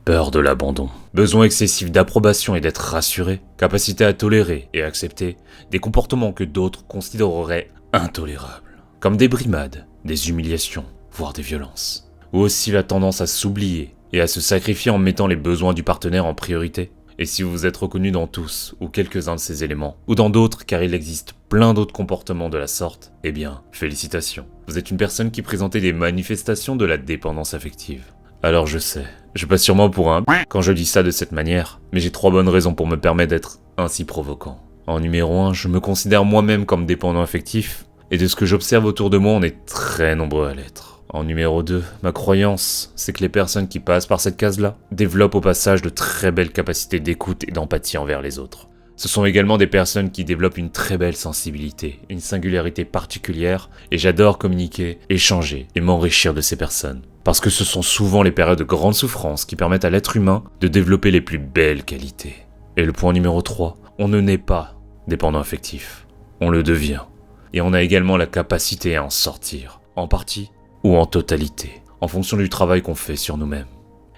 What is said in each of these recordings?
peur de l'abandon, besoin excessif d'approbation et d'être rassuré, capacité à tolérer et accepter des comportements que d'autres considéreraient intolérables, comme des brimades, des humiliations, voire des violences. Ou aussi la tendance à s'oublier et à se sacrifier en mettant les besoins du partenaire en priorité. Et si vous vous êtes reconnu dans tous ou quelques-uns de ces éléments, ou dans d'autres car il existe plein d'autres comportements de la sorte, eh bien, félicitations. Vous êtes une personne qui présentait des manifestations de la dépendance affective. Alors je sais, je passe sûrement pour un quand je dis ça de cette manière, mais j'ai 3 bonnes raisons pour me permettre d'être ainsi provoquant. En numéro 1, je me considère moi-même comme dépendant affectif, et de ce que j'observe autour de moi, on est très nombreux à l'être. En numéro 2, ma croyance, c'est que les personnes qui passent par cette case-là développent au passage de très belles capacités d'écoute et d'empathie envers les autres. Ce sont également des personnes qui développent une très belle sensibilité, une singularité particulière, et j'adore communiquer, échanger et m'enrichir de ces personnes. Parce que ce sont souvent les périodes de grande souffrance qui permettent à l'être humain de développer les plus belles qualités. Et le point numéro 3, on ne naît pas dépendant affectif, on le devient. Et on a également la capacité à en sortir, en partie ou en totalité, en fonction du travail qu'on fait sur nous-mêmes.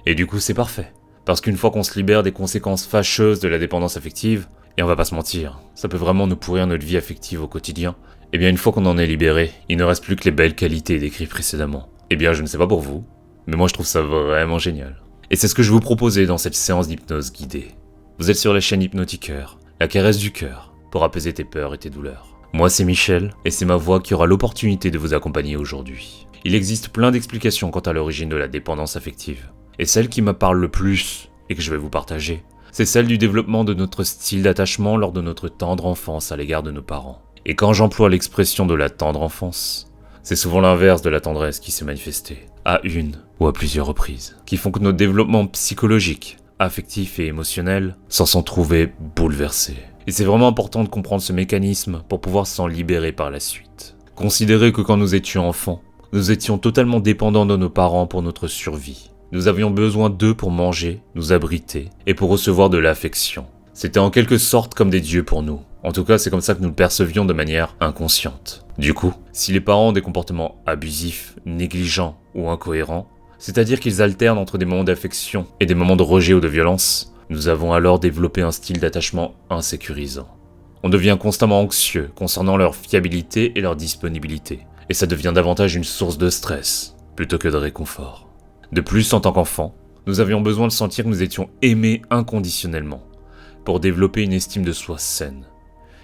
Et du coup c'est parfait, parce qu'une fois qu'on se libère des conséquences fâcheuses de la dépendance affective, et on va pas se mentir, ça peut vraiment nous pourrir notre vie affective au quotidien, et bien une fois qu'on en est libéré, il ne reste plus que les belles qualités décrites précédemment. Et bien je ne sais pas pour vous, mais moi je trouve ça vraiment génial. Et c'est ce que je vais vous proposer dans cette séance d'hypnose guidée. Vous êtes sur la chaîne Hypnotiqueur, la caresse du cœur, pour apaiser tes peurs et tes douleurs. Moi c'est Michel, et c'est ma voix qui aura l'opportunité de vous accompagner aujourd'hui. Il existe plein d'explications quant à l'origine de la dépendance affective. Et celle qui me parle le plus, et que je vais vous partager, c'est celle du développement de notre style d'attachement lors de notre tendre enfance à l'égard de nos parents. Et quand j'emploie l'expression de la tendre enfance, c'est souvent l'inverse de la tendresse qui s'est manifestée, à une ou à plusieurs reprises, qui font que nos développements psychologiques, affectifs et émotionnels s'en sont trouvés bouleversés. Et c'est vraiment important de comprendre ce mécanisme pour pouvoir s'en libérer par la suite. Considérez que quand nous étions enfants, nous étions totalement dépendants de nos parents pour notre survie. Nous avions besoin d'eux pour manger, nous abriter et pour recevoir de l'affection. C'était en quelque sorte comme des dieux pour nous. En tout cas, c'est comme ça que nous le percevions de manière inconsciente. Du coup, si les parents ont des comportements abusifs, négligents ou incohérents, c'est-à-dire qu'ils alternent entre des moments d'affection et des moments de rejet ou de violence, nous avons alors développé un style d'attachement insécurisant. On devient constamment anxieux concernant leur fiabilité et leur disponibilité. Et ça devient davantage une source de stress, plutôt que de réconfort. De plus, en tant qu'enfant, nous avions besoin de sentir que nous étions aimés inconditionnellement, pour développer une estime de soi saine.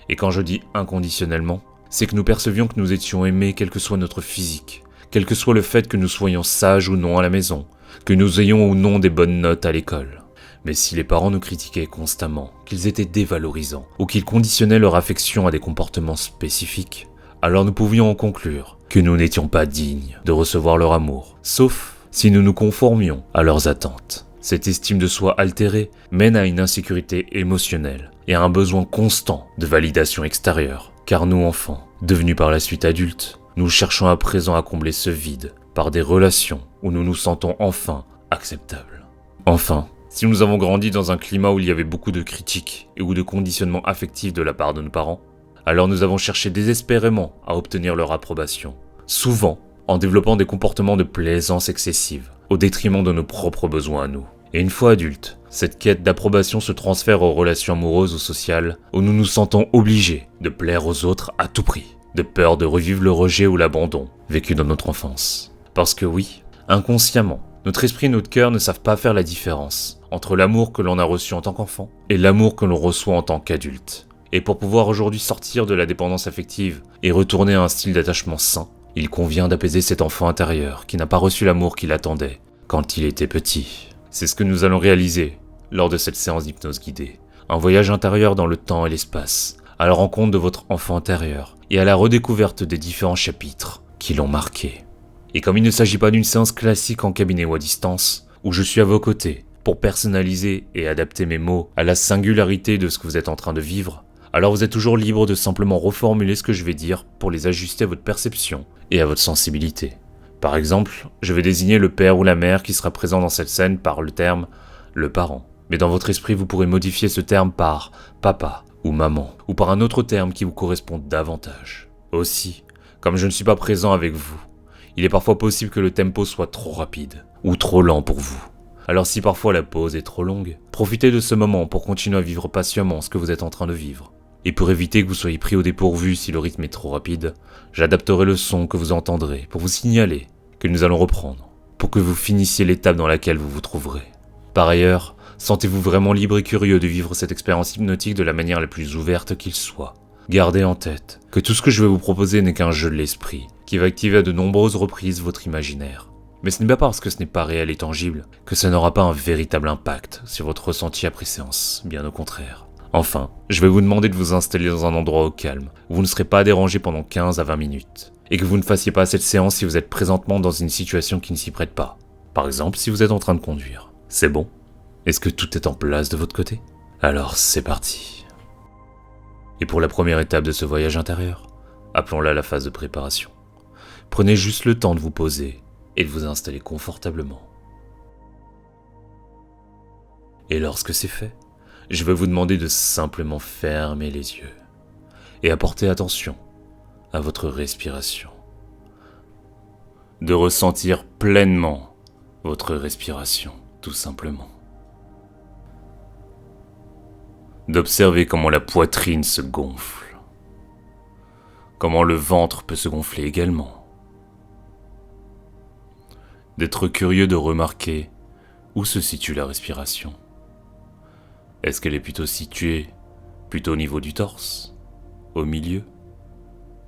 Et quand je dis inconditionnellement, c'est que nous percevions que nous étions aimés quel que soit notre physique, quel que soit le fait que nous soyons sages ou non à la maison, que nous ayons ou non des bonnes notes à l'école. Mais si les parents nous critiquaient constamment, qu'ils étaient dévalorisants, ou qu'ils conditionnaient leur affection à des comportements spécifiques, alors nous pouvions en conclure que nous n'étions pas dignes de recevoir leur amour, sauf si nous nous conformions à leurs attentes. Cette estime de soi altérée mène à une insécurité émotionnelle et à un besoin constant de validation extérieure, car nous enfants, devenus par la suite adultes, nous cherchons à présent à combler ce vide par des relations où nous nous sentons enfin acceptables. Enfin, si nous avons grandi dans un climat où il y avait beaucoup de critiques et ou de conditionnements affectifs de la part de nos parents, alors nous avons cherché désespérément à obtenir leur approbation, souvent en développant des comportements de plaisance excessive, au détriment de nos propres besoins à nous. Et une fois adultes, cette quête d'approbation se transfère aux relations amoureuses ou sociales, où nous nous sentons obligés de plaire aux autres à tout prix, de peur de revivre le rejet ou l'abandon vécu dans notre enfance. Parce que oui, inconsciemment, notre esprit et notre cœur ne savent pas faire la différence entre l'amour que l'on a reçu en tant qu'enfant et l'amour que l'on reçoit en tant qu'adulte. Et pour pouvoir aujourd'hui sortir de la dépendance affective et retourner à un style d'attachement sain, il convient d'apaiser cet enfant intérieur qui n'a pas reçu l'amour qu'il attendait quand il était petit. C'est ce que nous allons réaliser lors de cette séance d'hypnose guidée. Un voyage intérieur dans le temps et l'espace, à la rencontre de votre enfant intérieur et à la redécouverte des différents chapitres qui l'ont marqué. Et comme il ne s'agit pas d'une séance classique en cabinet ou à distance, où je suis à vos côtés pour personnaliser et adapter mes mots à la singularité de ce que vous êtes en train de vivre, alors vous êtes toujours libre de simplement reformuler ce que je vais dire pour les ajuster à votre perception et à votre sensibilité. Par exemple, je vais désigner le père ou la mère qui sera présent dans cette scène par le terme « le parent ». Mais dans votre esprit, vous pourrez modifier ce terme par « papa » ou « maman » ou par un autre terme qui vous correspond davantage. Aussi, comme je ne suis pas présent avec vous, il est parfois possible que le tempo soit trop rapide ou trop lent pour vous. Alors si parfois la pause est trop longue, profitez de ce moment pour continuer à vivre patiemment ce que vous êtes en train de vivre. Et pour éviter que vous soyez pris au dépourvu si le rythme est trop rapide, j'adapterai le son que vous entendrez pour vous signaler que nous allons reprendre, pour que vous finissiez l'étape dans laquelle vous vous trouverez. Par ailleurs, sentez-vous vraiment libre et curieux de vivre cette expérience hypnotique de la manière la plus ouverte qu'il soit. Gardez en tête que tout ce que je vais vous proposer n'est qu'un jeu de l'esprit, qui va activer à de nombreuses reprises votre imaginaire. Mais ce n'est pas parce que ce n'est pas réel et tangible que ça n'aura pas un véritable impact sur votre ressenti après séance, bien au contraire. Enfin, je vais vous demander de vous installer dans un endroit au calme, où vous ne serez pas dérangé pendant 15 à 20 minutes, et que vous ne fassiez pas cette séance si vous êtes présentement dans une situation qui ne s'y prête pas. Par exemple, si vous êtes en train de conduire. C'est bon? Est-ce que tout est en place de votre côté? Alors c'est parti. Et pour la première étape de ce voyage intérieur, appelons-la la phase de préparation. Prenez juste le temps de vous poser et de vous installer confortablement. Et lorsque c'est fait, je vais vous demander de simplement fermer les yeux et apporter attention à votre respiration. De ressentir pleinement votre respiration, tout simplement. D'observer comment la poitrine se gonfle, comment le ventre peut se gonfler également. D'être curieux de remarquer où se situe la respiration. Est-ce qu'elle est plutôt située plutôt au niveau du torse, au milieu,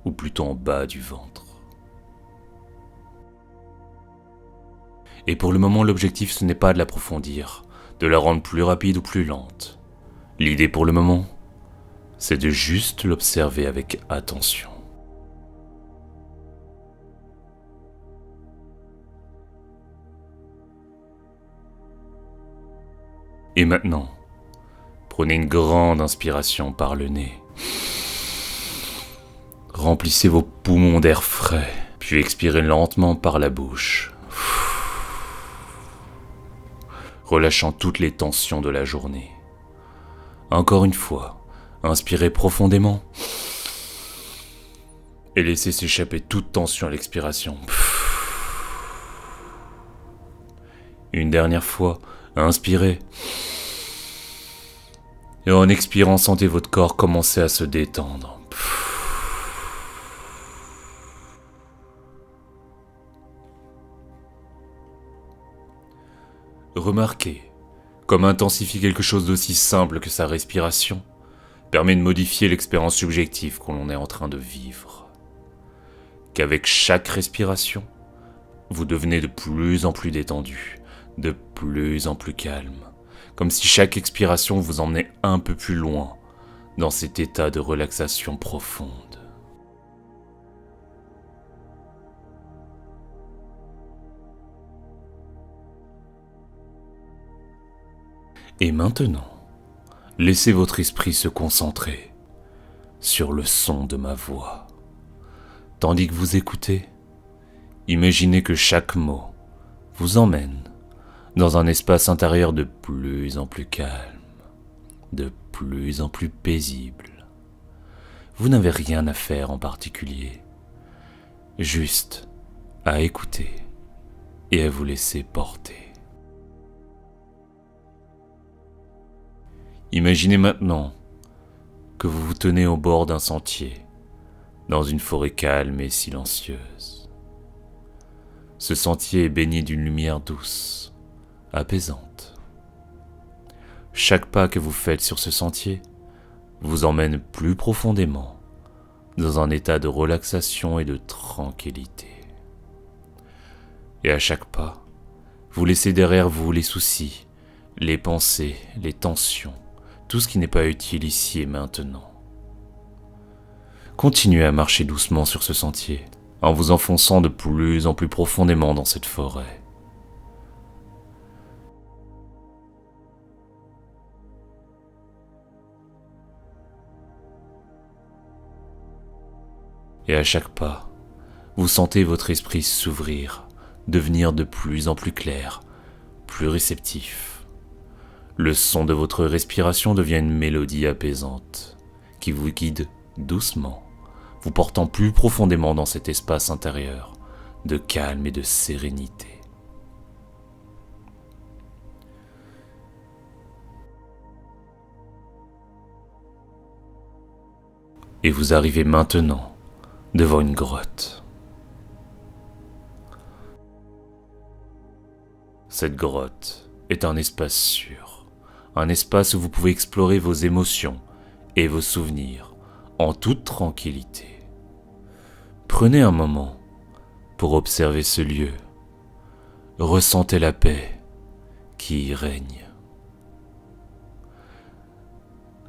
ou plutôt en bas du ventre? Et pour le moment, l'objectif ce n'est pas de l'approfondir, de la rendre plus rapide ou plus lente. L'idée pour le moment, c'est de juste l'observer avec attention. Et maintenant, prenez une grande inspiration par le nez. Remplissez vos poumons d'air frais, puis expirez lentement par la bouche. Relâchant toutes les tensions de la journée. Encore une fois, inspirez profondément et laissez s'échapper toute tension à l'expiration. Une dernière fois, inspirez. Et en expirant, sentez votre corps commencer à se détendre. Remarquez, comme intensifier quelque chose d'aussi simple que sa respiration, permet de modifier l'expérience subjective que l'on est en train de vivre. Qu'avec chaque respiration, vous devenez de plus en plus détendu, de plus en plus calme, comme si chaque expiration vous emmenait un peu plus loin dans cet état de relaxation profonde. Et maintenant, laissez votre esprit se concentrer sur le son de ma voix. Tandis que vous écoutez, imaginez que chaque mot vous emmène dans un espace intérieur de plus en plus calme, de plus en plus paisible. Vous n'avez rien à faire en particulier, juste à écouter et à vous laisser porter. Imaginez maintenant que vous vous tenez au bord d'un sentier, dans une forêt calme et silencieuse. Ce sentier est baigné d'une lumière douce, apaisante. Chaque pas que vous faites sur ce sentier vous emmène plus profondément dans un état de relaxation et de tranquillité. Et à chaque pas, vous laissez derrière vous les soucis, les pensées, les tensions, tout ce qui n'est pas utile ici et maintenant. Continuez à marcher doucement sur ce sentier, en vous enfonçant de plus en plus profondément dans cette forêt. Et à chaque pas, vous sentez votre esprit s'ouvrir, devenir de plus en plus clair, plus réceptif. Le son de votre respiration devient une mélodie apaisante, qui vous guide doucement, vous portant plus profondément dans cet espace intérieur de calme et de sérénité. Et vous arrivez maintenant devant une grotte. Cette grotte est un espace sûr, un espace où vous pouvez explorer vos émotions et vos souvenirs en toute tranquillité. Prenez un moment pour observer ce lieu. Ressentez la paix qui y règne.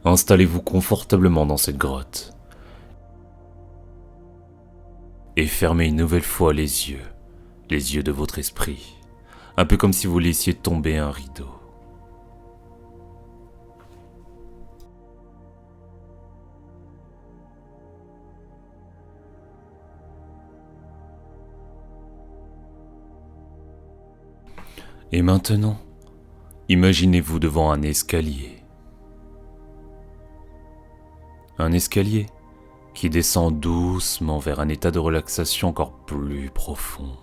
Installez-vous confortablement dans cette grotte et fermez une nouvelle fois les yeux de votre esprit, un peu comme si vous laissiez tomber un rideau. Et maintenant, imaginez-vous devant un escalier. Un escalier qui descend doucement vers un état de relaxation encore plus profond.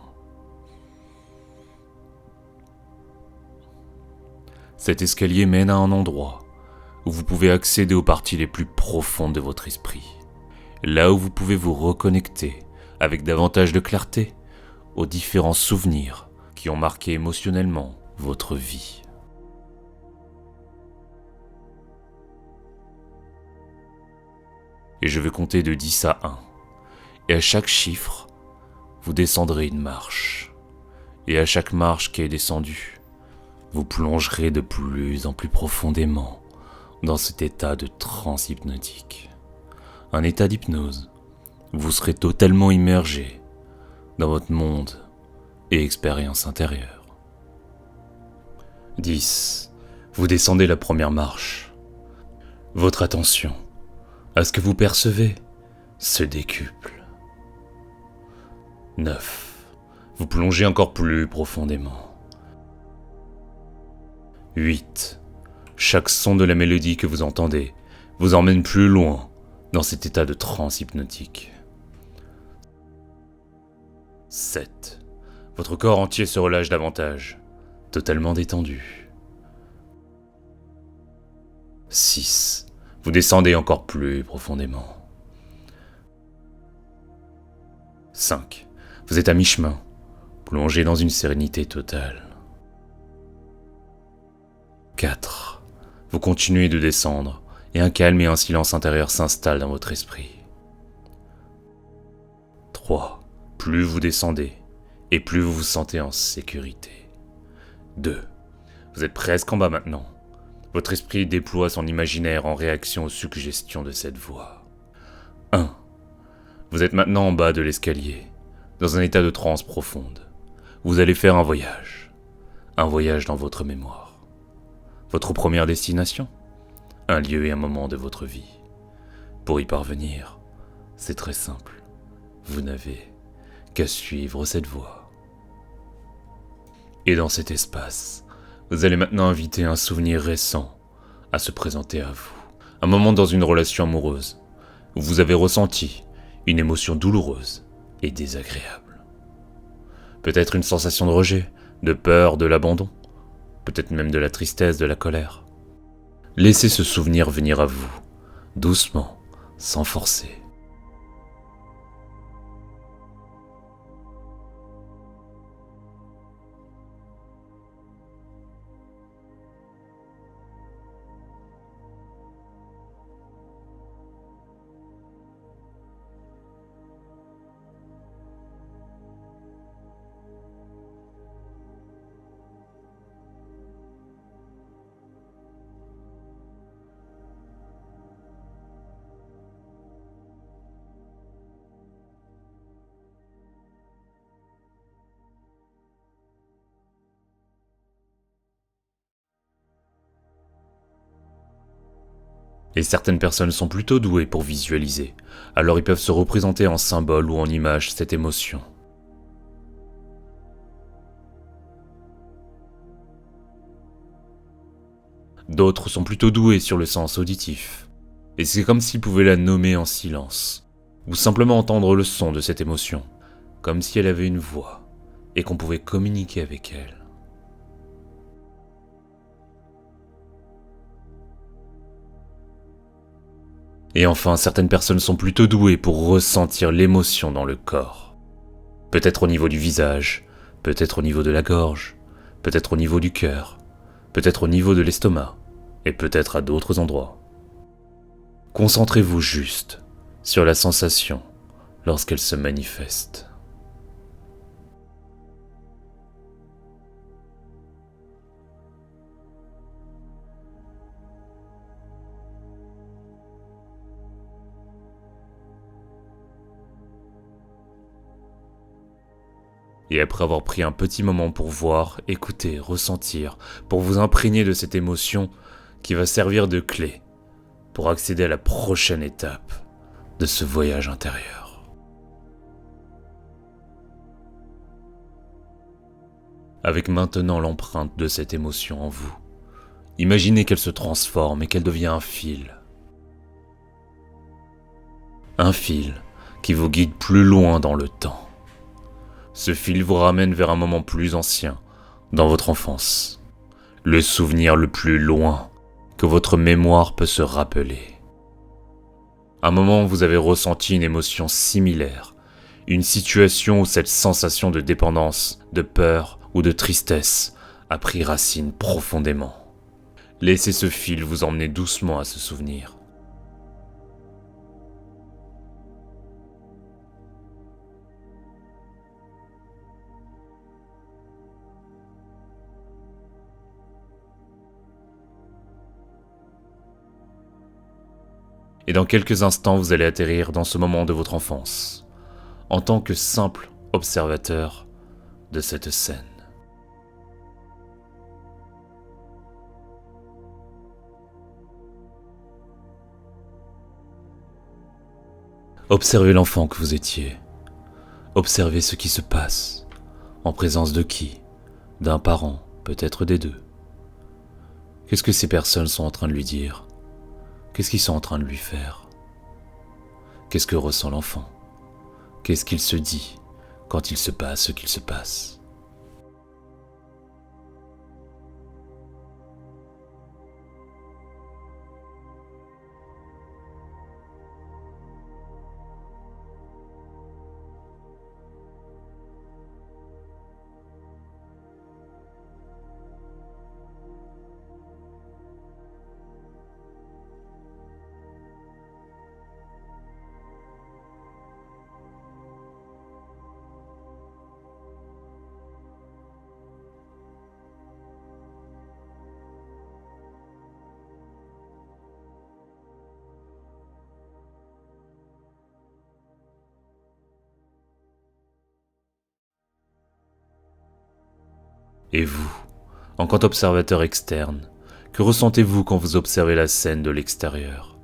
Cet escalier mène à un endroit où vous pouvez accéder aux parties les plus profondes de votre esprit. Là où vous pouvez vous reconnecter avec davantage de clarté aux différents souvenirs qui ont marqué émotionnellement votre vie. Et je vais compter de 10 à 1. Et à chaque chiffre, vous descendrez une marche. Et à chaque marche qui est descendue, vous plongerez de plus en plus profondément dans cet état de transe hypnotique. Un état d'hypnose où vous serez totalement immergé dans votre monde et expérience intérieure. 10. Vous descendez la première marche. Votre attention à ce que vous percevez se décuple. 9. Vous plongez encore plus profondément. 8. Chaque son de la mélodie que vous entendez vous emmène plus loin dans cet état de transe hypnotique. 7. Votre corps entier se relâche davantage, totalement détendu. 6. Vous descendez encore plus profondément. 5. Vous êtes à mi-chemin, plongé dans une sérénité totale. 4. Vous continuez de descendre, et un calme et un silence intérieur s'installent dans votre esprit. 3. Plus vous descendez, et plus vous vous sentez en sécurité. 2. Vous êtes presque en bas maintenant. Votre esprit déploie son imaginaire en réaction aux suggestions de cette voix. 1. Vous êtes maintenant en bas de l'escalier, dans un état de transe profonde. Vous allez faire un voyage dans votre mémoire. Votre première destination, un lieu et un moment de votre vie. Pour y parvenir, c'est très simple. Vous n'avez qu'à suivre cette voie. Et dans cet espace, vous allez maintenant inviter un souvenir récent à se présenter à vous. Un moment dans une relation amoureuse où vous avez ressenti une émotion douloureuse et désagréable. Peut-être une sensation de rejet, de peur, de l'abandon, peut-être même de la tristesse, de la colère. Laissez ce souvenir venir à vous, doucement, sans forcer. Et certaines personnes sont plutôt douées pour visualiser, alors ils peuvent se représenter en symbole ou en image cette émotion. D'autres sont plutôt doués sur le sens auditif, et c'est comme s'ils pouvaient la nommer en silence, ou simplement entendre le son de cette émotion, comme si elle avait une voix, et qu'on pouvait communiquer avec elle. Et enfin, certaines personnes sont plutôt douées pour ressentir l'émotion dans le corps. Peut-être au niveau du visage, peut-être au niveau de la gorge, peut-être au niveau du cœur, peut-être au niveau de l'estomac, et peut-être à d'autres endroits. Concentrez-vous juste sur la sensation lorsqu'elle se manifeste. Et après avoir pris un petit moment pour voir, écouter, ressentir, pour vous imprégner de cette émotion qui va servir de clé pour accéder à la prochaine étape de ce voyage intérieur. Avec maintenant l'empreinte de cette émotion en vous, imaginez qu'elle se transforme et qu'elle devient un fil. Un fil qui vous guide plus loin dans le temps. Ce fil vous ramène vers un moment plus ancien, dans votre enfance. Le souvenir le plus loin que votre mémoire peut se rappeler. Un moment où vous avez ressenti une émotion similaire, une situation où cette sensation de dépendance, de peur ou de tristesse a pris racine profondément. Laissez ce fil vous emmener doucement à ce souvenir. Et dans quelques instants, vous allez atterrir dans ce moment de votre enfance, en tant que simple observateur de cette scène. Observez l'enfant que vous étiez. Observez ce qui se passe, en présence de qui? D'un parent, peut-être des deux. Qu'est-ce que ces personnes sont en train de lui dire? Qu'est-ce qu'ils sont en train de lui faire? Qu'est-ce que ressent l'enfant? Qu'est-ce qu'il se dit quand il se passe ce qu'il se passe? Et vous, en tant qu'observateur externe, que ressentez-vous quand vous observez la scène de l'extérieur?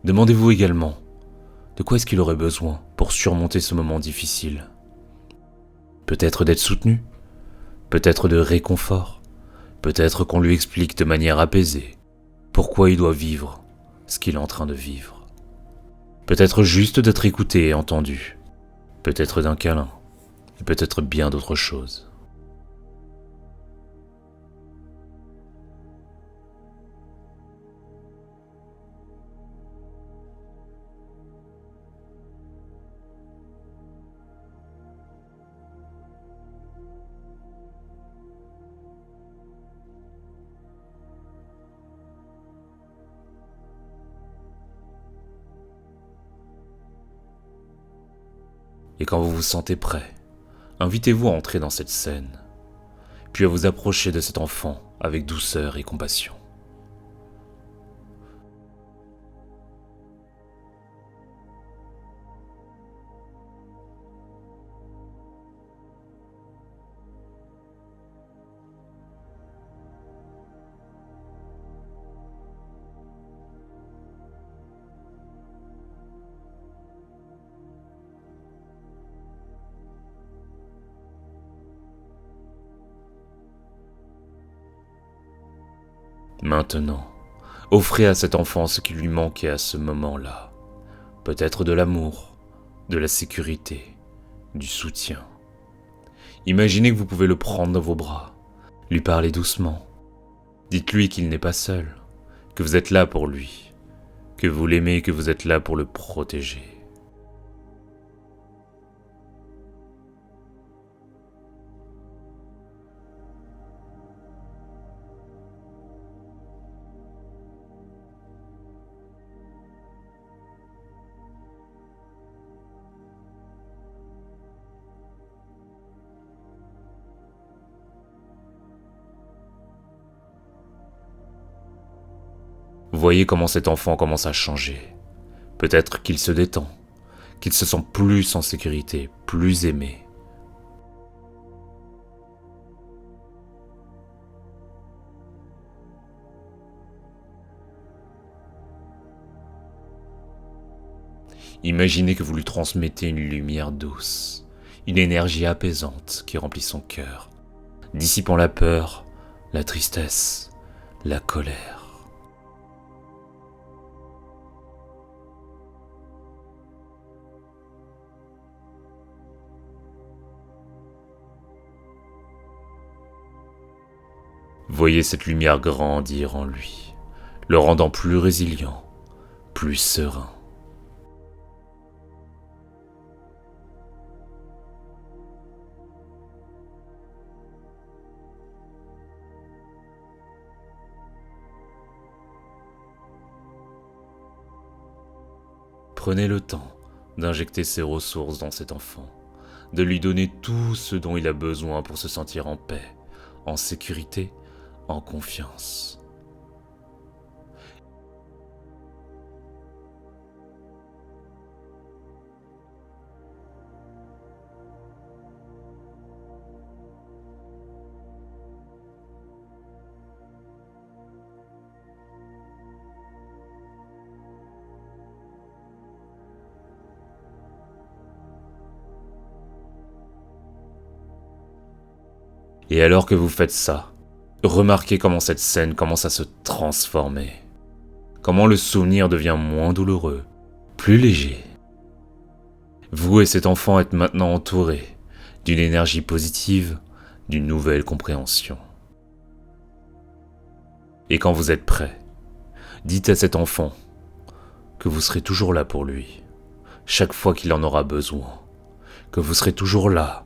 Demandez-vous également, de quoi est-ce qu'il aurait besoin pour surmonter ce moment difficile? Peut-être d'être soutenu, peut-être de réconfort, peut-être qu'on lui explique de manière apaisée pourquoi il doit vivre ce qu'il est en train de vivre. Peut-être juste d'être écouté et entendu, peut-être d'un câlin, et peut-être bien d'autres choses. Et quand vous vous sentez prêt, invitez-vous à entrer dans cette scène, puis à vous approcher de cet enfant avec douceur et compassion. Maintenant, offrez à cet enfant ce qui lui manquait à ce moment-là. Peut-être de l'amour, de la sécurité, du soutien. Imaginez que vous pouvez le prendre dans vos bras, lui parler doucement. Dites-lui qu'il n'est pas seul, que vous êtes là pour lui, que vous l'aimez et que vous êtes là pour le protéger. Voyez comment cet enfant commence à changer. Peut-être qu'il se détend, qu'il se sent plus en sécurité, plus aimé. Imaginez que vous lui transmettez une lumière douce, une énergie apaisante qui remplit son cœur, dissipant la peur, la tristesse, la colère. Voyez cette lumière grandir en lui, le rendant plus résilient, plus serein. Prenez le temps d'injecter ses ressources dans cet enfant, de lui donner tout ce dont il a besoin pour se sentir en paix, en sécurité, en confiance. Et alors que vous faites ça, remarquez comment cette scène commence à se transformer. Comment le souvenir devient moins douloureux, plus léger. Vous et cet enfant êtes maintenant entourés d'une énergie positive, d'une nouvelle compréhension. Et quand vous êtes prêt, dites à cet enfant que vous serez toujours là pour lui, chaque fois qu'il en aura besoin, que vous serez toujours là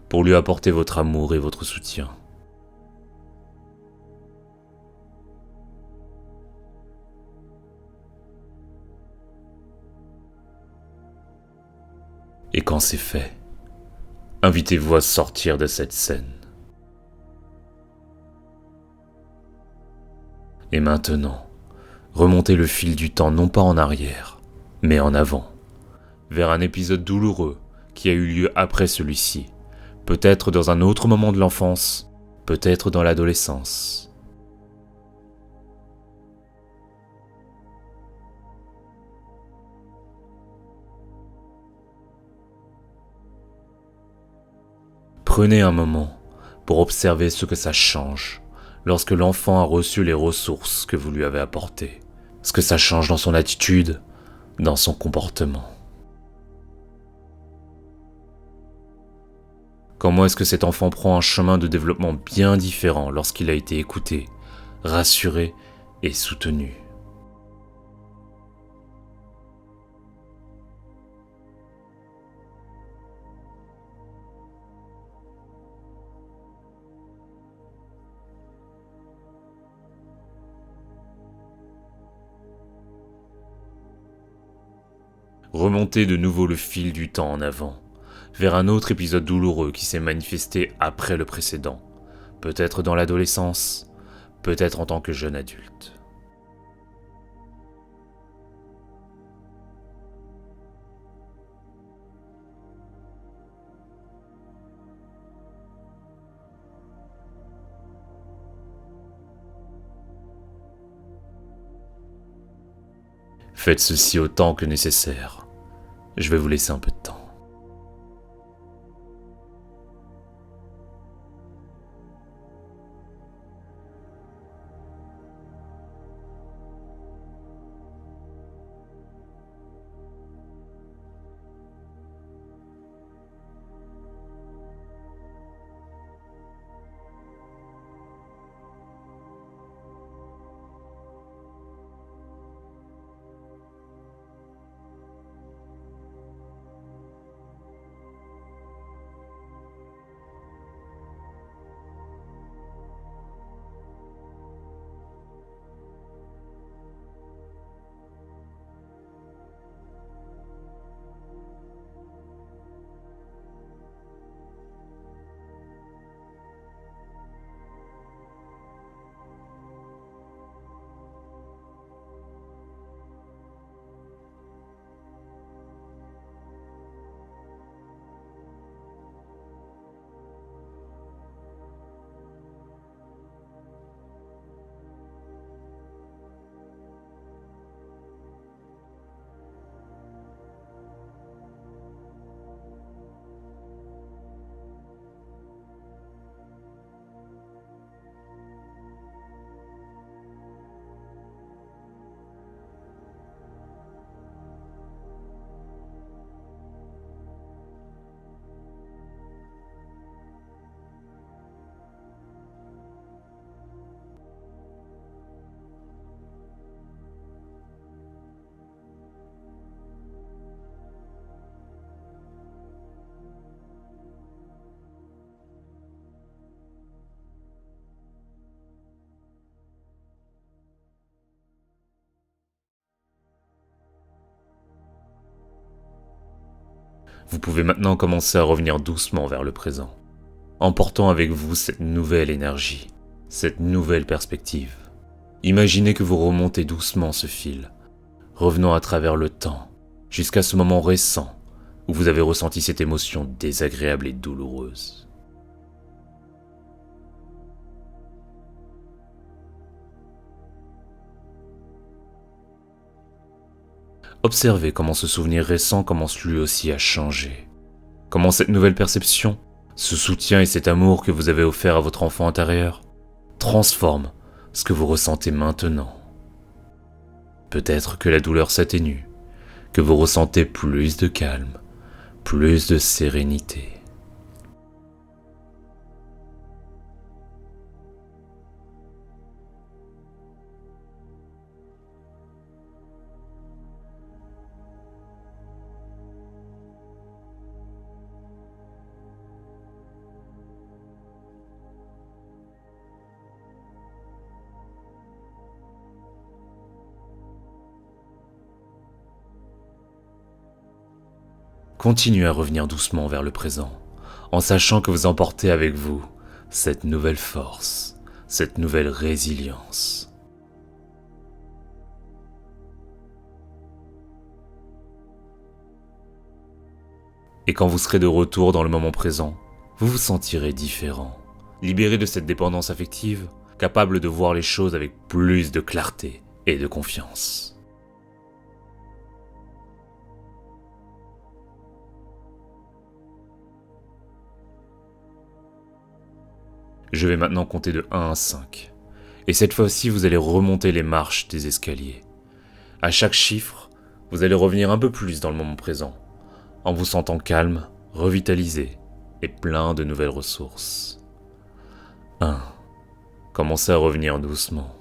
pour lui apporter votre amour et votre soutien. Et quand c'est fait, invitez-vous à sortir de cette scène. Et maintenant, remontez le fil du temps non pas en arrière, mais en avant, vers un épisode douloureux qui a eu lieu après celui-ci, peut-être dans un autre moment de l'enfance, peut-être dans l'adolescence. Prenez un moment pour observer ce que ça change lorsque l'enfant a reçu les ressources que vous lui avez apportées, ce que ça change dans son attitude, dans son comportement. Comment est-ce que cet enfant prend un chemin de développement bien différent lorsqu'il a été écouté, rassuré et soutenu? Remontez de nouveau le fil du temps en avant, vers un autre épisode douloureux qui s'est manifesté après le précédent, peut-être dans l'adolescence, peut-être en tant que jeune adulte. Faites ceci autant que nécessaire. Je vais vous laisser un peu de temps. Vous pouvez maintenant commencer à revenir doucement vers le présent, emportant avec vous cette nouvelle énergie, cette nouvelle perspective. Imaginez que vous remontez doucement ce fil, revenant à travers le temps, jusqu'à ce moment récent où vous avez ressenti cette émotion désagréable et douloureuse. Observez comment ce souvenir récent commence lui aussi à changer. Comment cette nouvelle perception, ce soutien et cet amour que vous avez offert à votre enfant intérieur, transforme ce que vous ressentez maintenant. Peut-être que la douleur s'atténue, que vous ressentez plus de calme, plus de sérénité. Continuez à revenir doucement vers le présent, en sachant que vous emportez avec vous cette nouvelle force, cette nouvelle résilience. Et quand vous serez de retour dans le moment présent, vous vous sentirez différent, libéré de cette dépendance affective, capable de voir les choses avec plus de clarté et de confiance. Je vais maintenant compter de 1 à 5. Et cette fois-ci, vous allez remonter les marches des escaliers. À chaque chiffre, vous allez revenir un peu plus dans le moment présent, en vous sentant calme, revitalisé et plein de nouvelles ressources. 1. Commencez à revenir doucement.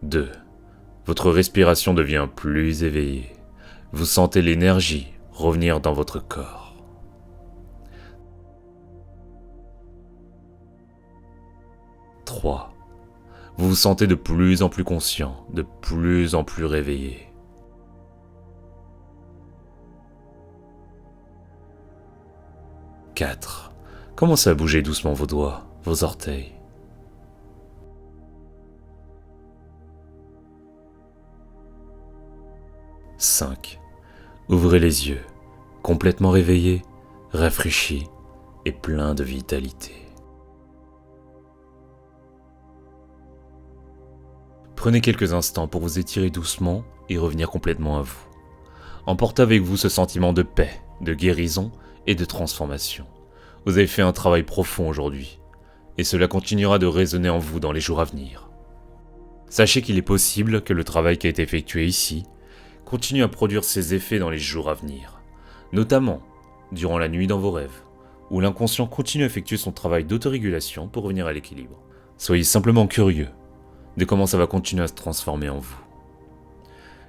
2. Votre respiration devient plus éveillée. Vous sentez l'énergie revenir dans votre corps. 3. Vous vous sentez de plus en plus conscient, de plus en plus réveillé. 4. Commencez à bouger doucement vos doigts, vos orteils. 5. Ouvrez les yeux, complètement réveillé, rafraîchi et plein de vitalité. Prenez quelques instants pour vous étirer doucement et revenir complètement à vous. Emportez avec vous ce sentiment de paix, de guérison et de transformation. Vous avez fait un travail profond aujourd'hui, et cela continuera de résonner en vous dans les jours à venir. Sachez qu'il est possible que le travail qui a été effectué ici continue à produire ses effets dans les jours à venir, notamment durant la nuit dans vos rêves, où l'inconscient continue à effectuer son travail d'autorégulation pour revenir à l'équilibre. Soyez simplement curieux de comment ça va continuer à se transformer en vous.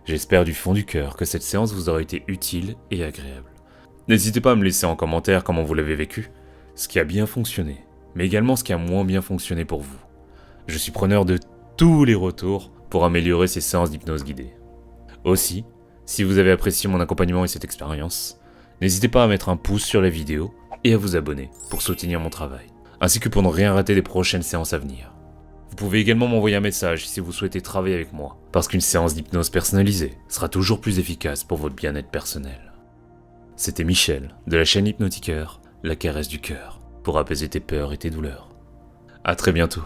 J'espère du fond du cœur que cette séance vous aura été utile et agréable. N'hésitez pas à me laisser en commentaire comment vous l'avez vécu, ce qui a bien fonctionné, mais également ce qui a moins bien fonctionné pour vous. Je suis preneur de tous les retours pour améliorer ces séances d'hypnose guidée. Aussi, si vous avez apprécié mon accompagnement et cette expérience, n'hésitez pas à mettre un pouce sur la vidéo et à vous abonner pour soutenir mon travail, ainsi que pour ne rien rater des prochaines séances à venir. Vous pouvez également m'envoyer un message si vous souhaitez travailler avec moi, parce qu'une séance d'hypnose personnalisée sera toujours plus efficace pour votre bien-être personnel. C'était Michel, de la chaîne Hypnotiqueur, la caresse du cœur, pour apaiser tes peurs et tes douleurs. À très bientôt.